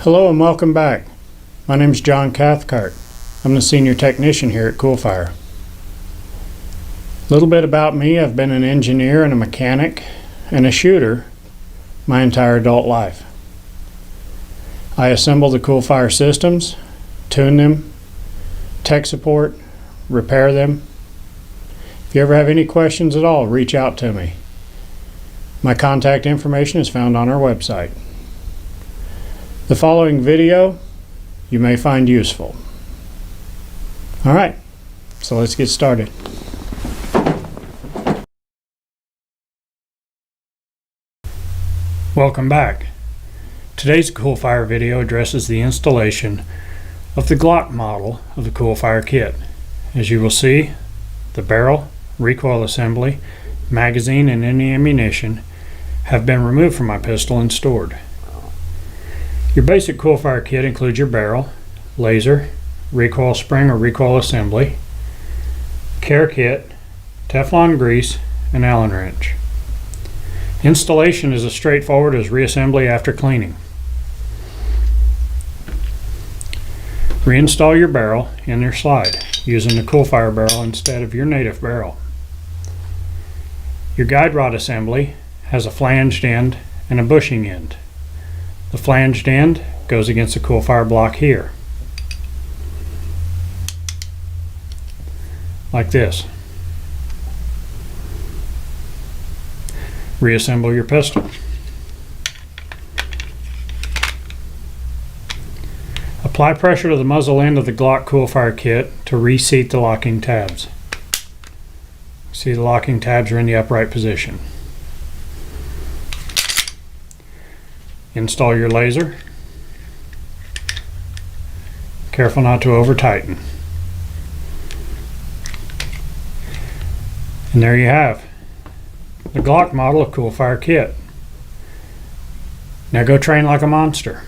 Hello and welcome back. My name is John Cathcart. I'm the senior technician here at CoolFire. A little bit about me: I've been an engineer and a mechanic and a shooter my entire adult life. I assemble the CoolFire systems, tune them, tech support, repair them. If you ever have any questions at all, reach out to me. My contact information is found on our website. The following video you may find useful. Alright, so let's get started. Welcome back. Today's CoolFire video addresses the installation of the Glock model of the CoolFire kit. As you will see, the barrel, recoil assembly, magazine, and any ammunition have been removed from my pistol and stored. Your basic CoolFire kit includes your barrel, laser, recoil spring or recoil assembly, care kit, Teflon grease, and Allen wrench. Installation is as straightforward as reassembly after cleaning. Reinstall your barrel in your slide using the CoolFire barrel instead of your native barrel. Your guide rod assembly has a flanged end and a bushing end. The flanged end goes against the CoolFire block here, like this. Reassemble your pistol. Apply pressure to the muzzle end of the Glock CoolFire kit to reseat the locking tabs. See, the locking tabs are in the upright position. Install your laser. Careful not to over tighten. And there you have the Glock model of CoolFire kit. Now go train like a monster.